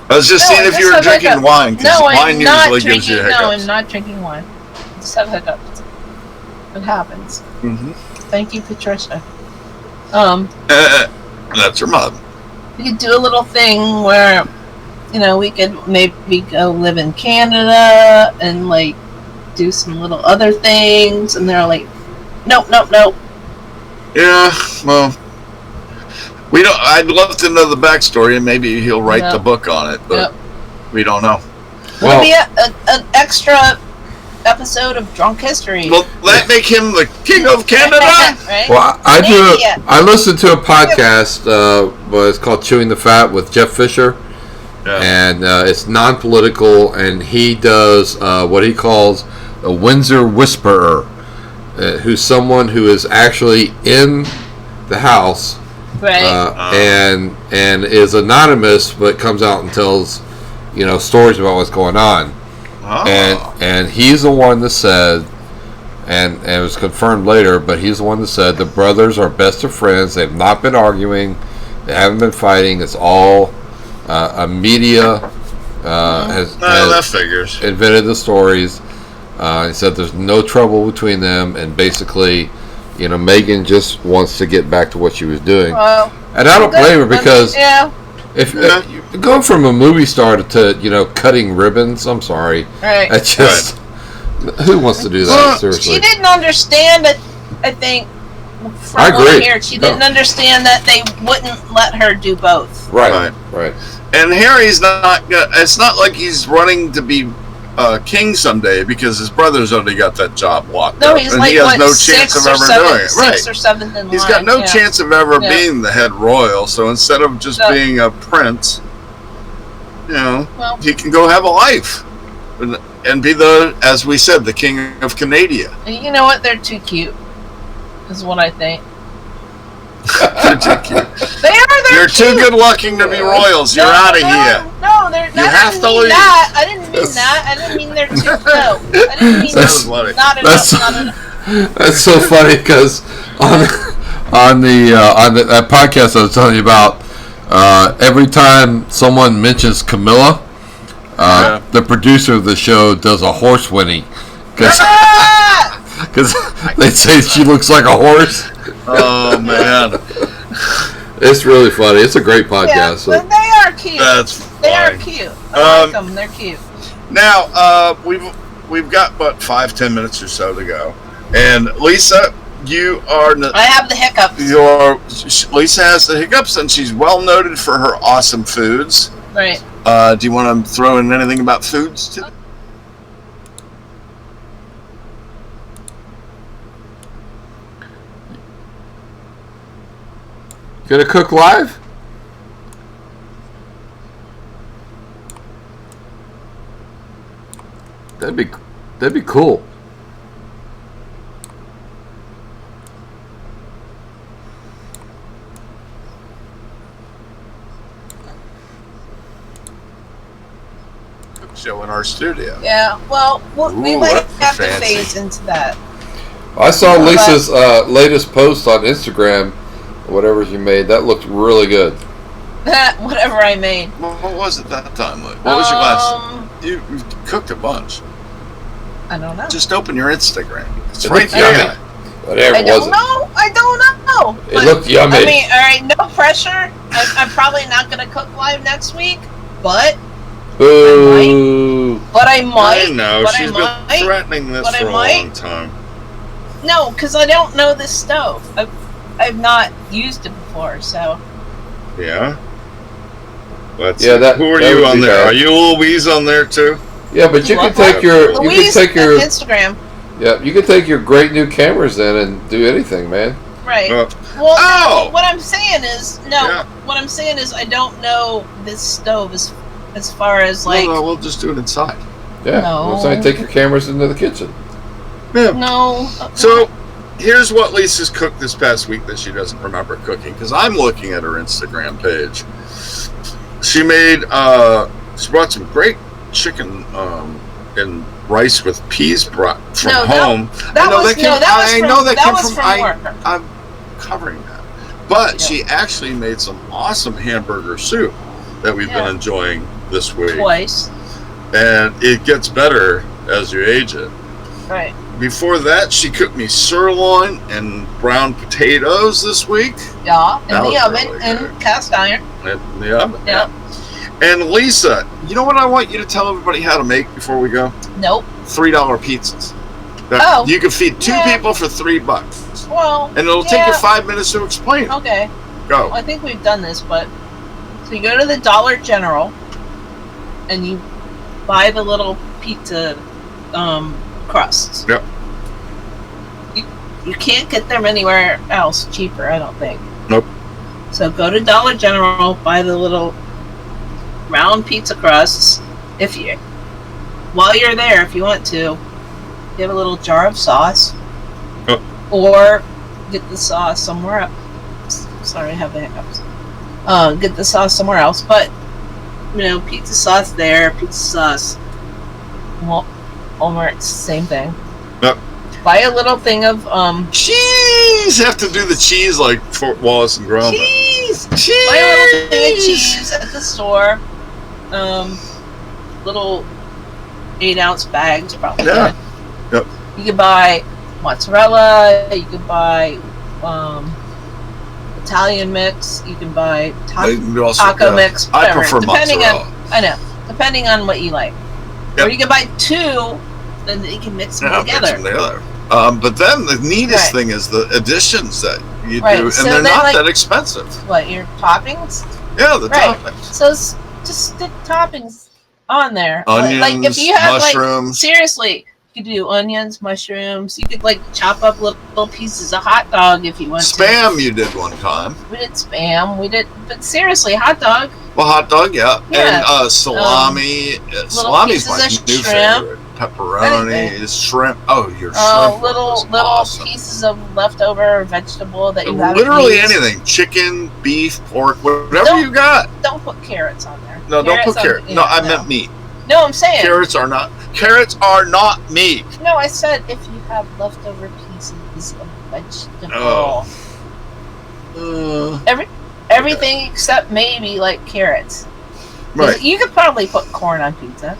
I was just seeing if you were drinking wine, because wine usually gives you hiccups. No, I'm not drinking wine. I just have hiccups. It happens. Mm-hmm. Thank you, Patricia. That's her mom. We could do a little thing where, we could maybe go live in Canada and do some little other things, and they're like, nope. Yeah, well, we don't. I'd love to know the backstory, and maybe he'll write the book on it, but we don't know. Well, maybe an extra episode of Drunk History. Will that make him the king of Canada? Right? Well, I listened to a podcast. It's called Chewing the Fat with Jeff Fisher, and it's non-political, and he does what he calls a Windsor Whisperer, who's someone who is actually in the house, right? And is anonymous, but comes out and tells stories about what's going on. And he's the one that said, and it was confirmed later, but he's the one that said the brothers are best of friends. They've not been arguing. They haven't been fighting. It's all a media has that figures. Invented the stories. He said there's no trouble between them, and basically, Meghan just wants to get back to what she was doing. Well, and I don't blame her, because going from a movie star to cutting ribbons. I'm sorry. Right. It's just who wants to do that? Well, Seriously. She didn't understand it. I think. From I what I agree. hear, she didn't understand that they wouldn't let her do both. Right. And Harry's not. It's not like he's running to be king someday because his brother's already got that job locked No, up, he's and like he has what, no chance of ever doing it. Right. Sixth or seventh in He's line. got no yeah. chance of ever Yeah. being the head royal. So instead of just No. being a prince, Well, he can go have a life and be as we said, the king of Canada. you know what? They're too cute. Is what I think. They're too cute. They are. They're You're cute. too good looking to be royals. You're out of here. No, they're not. have to leave. That. I didn't mean that. I didn't mean they're too. No, I didn't mean That's funny. not That's- enough. Not enough. That's so funny because on that podcast I was telling you about, every time someone mentions Camilla, Yeah. the producer of the show does a horse whinny because Ah! they say she looks like a horse. Oh man, It's really funny. It's a great podcast. Yeah, so. but they are cute. that's They are fine. cute. I like Um, them. They're cute. Now we've got about 5-10 minutes or so to go, and Lisa, you are. I have the hiccups. Lisa has the hiccups, and she's well noted for her awesome foods. Right. Do you want to throw in anything about foods too? Gonna cook live? That'd be cool. Show in our studio. Yeah. Well, we Ooh, might that's have to fancy. phase into that. I saw Lisa's latest post on Instagram, whatever she made. That looked really good. Whatever I made. What was it that time? Like, what was your last? You've cooked a bunch. I don't know. Just open your Instagram. It's It right looked there. yummy. Whatever I it was. don't know. I don't know. It looked yummy. I mean, all right, no pressure. I'm probably not going to cook live next week, but Ooh. I might. I know. But She's I been might. threatening this But I for a might. long time. No, because I don't know this stove. I've not used it before, so Yeah. Let's Yeah, see. that- Who are that you would on be there? bad. Are you Louise on there too? Yeah, but you can What? take your Louise Instagram. you can take your great new cameras in and do anything, man. Right. Uh, Well, Oh! what I'm saying is Yeah. What I'm saying is I don't know this stove as far as like no, we'll just do it inside. Yeah. No. I'm saying take your cameras into the kitchen. Yeah. no. So, here's what Lisa's cooked this past week that she doesn't remember cooking, because I'm looking at her Instagram page. She made, she brought some great chicken and rice with peas brought from No, home. that I know was that came, no, that was I from, know that came was from work. I'm covering that. But Yeah. she actually made some awesome hamburger soup that we've Yeah. been enjoying this week. Twice. And it gets better as you age it. Right. Before that, she cooked me sirloin and brown potatoes this week Yeah. In That the was oven really and good. cast iron. in the oven. Yeah. And Lisa, you know what I want you to tell everybody how to make before we go? Nope. $3 pizzas. That Oh. You can feed two Yeah. people for $3. Well. And it'll take you yeah. 5 minutes to explain. Okay. Go. I think we've done this, but so you go to the Dollar General and you buy the little pizza crusts. Yep. You can't get them anywhere else cheaper, I don't think. Nope. So go to Dollar General, buy the little round pizza crusts. While you're there, if you want to, get a little jar of sauce. Yep. Or get the sauce somewhere else. Sorry, I have the hiccups. Get the sauce somewhere else, but pizza sauce there, pizza sauce. Walmart, same thing. Yep. Buy a little thing of Cheese! Have to do the cheese like Fort Wallace and Gromit. cheese. Cheese! Buy a little thing of cheese at the store. Little 8-ounce bags, probably. Yeah. Yep. You could buy mozzarella. You could buy Italian mix. You can buy You also taco got- mix. I Whatever, prefer depending mozzarella. I know, depending on what you like. Yep. Or you can buy 2, then you can mix them Yeah, mix together. them together. But then the neatest Right. thing is the additions that you Right, do, and so they're then, not like- that expensive. What, your toppings? Yeah, the Right. toppings. So just stick toppings on there. Onions, like if you have mushrooms. seriously, you could do onions, mushrooms. You could like chop up little pieces of hot dog if you want to. Spam you did one time. We did spam. We did, but seriously, hot dog. Well, hot dog, yeah. Yeah. And salami. Salami's my pieces of new shrimp. favorite. Pepperoni, Anything. shrimp. Oh, your shrimp Oh, one was little awesome. pieces of leftover vegetable that you have. Literally anything. Chicken, beef, pork, whatever Don't- you got. Don't put carrots on there. No, don't put on- carrot. yeah, No, I meant meat. No, I'm saying. Carrots are not meat. No, I said if you have leftover pieces of vegetable. Everything except maybe like carrots. 'Cause Right. You could probably put corn on pizza.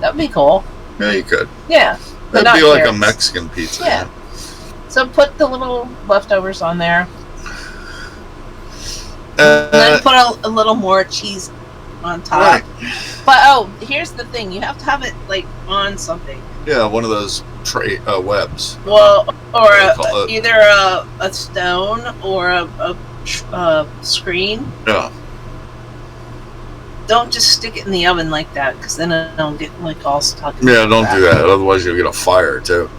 That would be cool. Yeah, you could. Yeah. But That'd not be like a carrots. Mexican pizza. Yeah. So put the little leftovers on there. And then put a little more cheese on top. Right. But here's the thing: you have to have it like on something. Yeah, one of those tray webs. Well, or What do you call it? either a stone or a screen. Yeah. Don't just stick it in the oven like that, because then it'll get like all stuck. Yeah, don't do that. Otherwise, you'll get a fire too.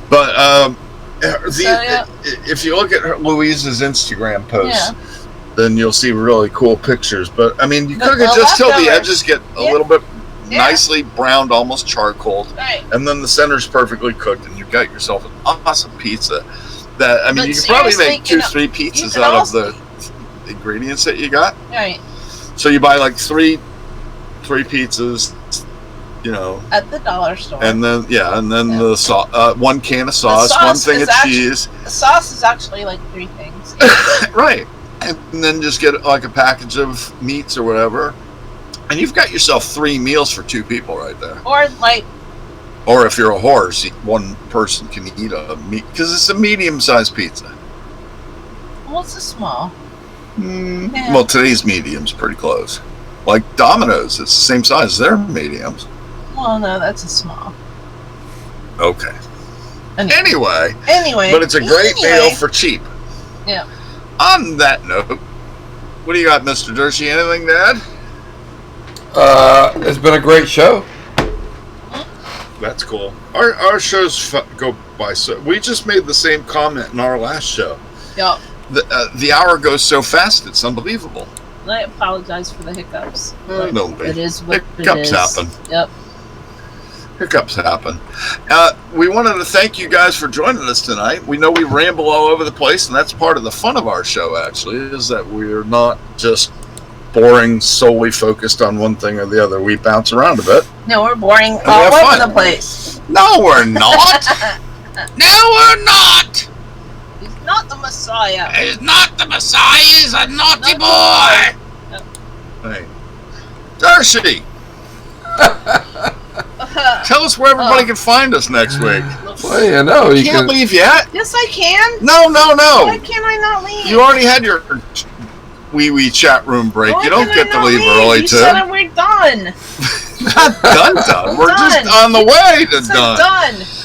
But if you look at Louise's Instagram posts, then you'll see really cool pictures. But I mean, you The- cook it the just till the leftovers. edges get a Yeah. little bit Yeah. nicely browned, almost charcoaled, Right. and then the center's perfectly cooked, and you've got yourself an awesome pizza. That I mean, But you could probably seriously, make 2, you know, 3 you pizzas could out of also- the ingredients that you got. Right. So you buy like three pizzas, you know, At the dollar store. and then Yeah. the sauce, 1 can of sauce, sauce 1 thing is of actually- cheese, the sauce is actually like 3 things. right? And then just get like a package of meats or whatever, and you've got yourself 3 meals for 2 people right there. Or like, Or if you're a horse, 1 person can eat a meat because it's a medium-sized pizza. what's a small? Yeah. Well, today's medium's pretty close. Like Domino's, it's the same size as their mediums. Well, no, that's a small. Okay. Anyway, Anyway, but it's a great meal for cheap. Yeah. On that note, what do you got, Mr. Dershey? Anything to add? It's been a great show. That's cool. Our shows go by so. We just made the same comment in our last show. Yeah. The hour goes so fast, it's unbelievable. I apologize for the hiccups. but Don't be. It is what Hiccups it is. happen. Yep. Hiccups happen. We wanted to thank you guys for joining us tonight. We know we ramble all over the place, and that's part of the fun of our show, actually, is that we're not just boring, solely focused on one thing or the other. We bounce around a bit. No, we're boring we all have over fun. the place. No, we're not. No, we're not. He's not the Messiah. He's not the Messiah. He's a naughty boy. Hey, Darcy, tell us where everybody can find us next week. Well, you know, you Can't can. leave yet. Yes, I can. No. Why can't I not leave? You already had your wee chat room break. Why You don't can I get to not leave early, You too. said we're done. Not done. We're just Done. on the way to Said done.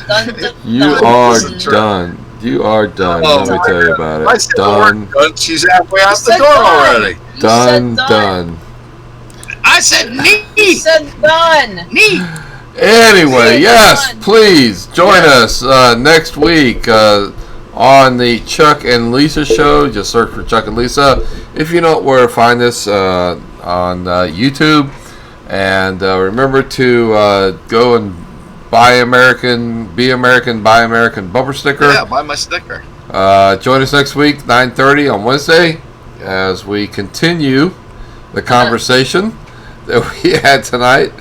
done. You done. are Listen, Trey. done. You are done. Oh, Let me tell you about I it. said the word Done. done. She's halfway out the said door done. already. You Done. said Done. I said You neat. said done. Neat. Anyway, yes, Done. please join us next week on the Chuck and Lisa show. Just search for Chuck and Lisa. If you know where to find us on YouTube. And remember to go and buy American, be American, buy American bumper sticker. Yeah, buy my sticker. Join us next week, 9:30 on Wednesday, as we continue the conversation that we had tonight.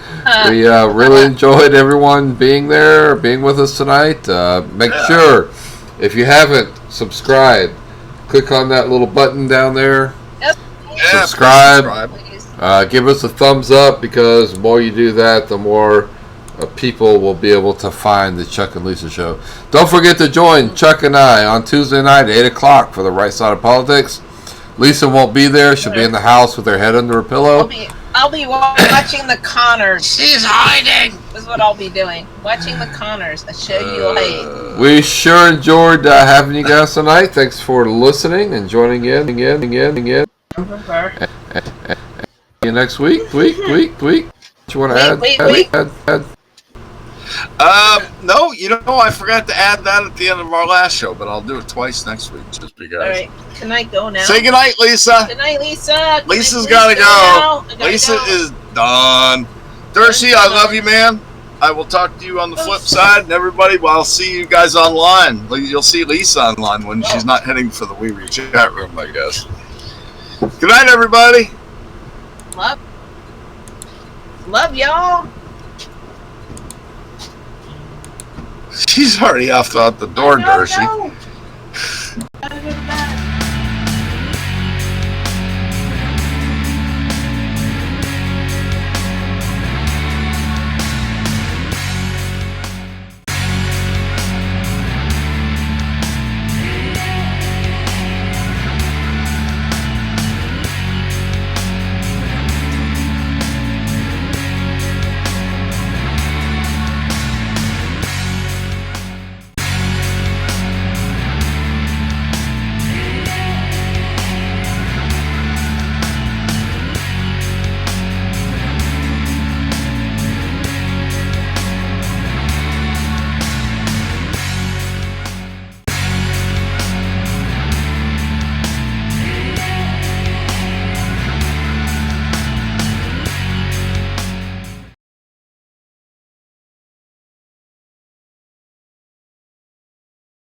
We really enjoyed everyone being there, being with us tonight. Make sure, if you haven't subscribed, click on that little button down there. Yeah, Subscribe. subscribe. Please. Give us a thumbs up, because the more you do that, the more people will be able to find the Chuck and Lisa show. Don't forget to join Chuck and I on Tuesday night at 8 o'clock for the Right Side of Politics. Lisa won't be there. She'll be in the house with her head under her pillow. I'll be watching the Connors. She's hiding. Is what I'll be doing. Watching the Connors. A show you like. We sure enjoyed having you guys tonight. Thanks for listening and joining in again. See you next week. What you want to add? No, I forgot to add that at the end of our last show, but I'll do it twice next week just because. All right. Can I go now? Say goodnight, Lisa. Good night, Lisa. Lisa's got to go. Lisa is done. Dercy, I love you, man. I will talk to you on the flip side, and everybody, I'll see you guys online. You'll see Lisa online when she's not heading for the Wee Wee chat room, I guess. Good night, everybody. Love y'all. She's already off out the door, Dercy.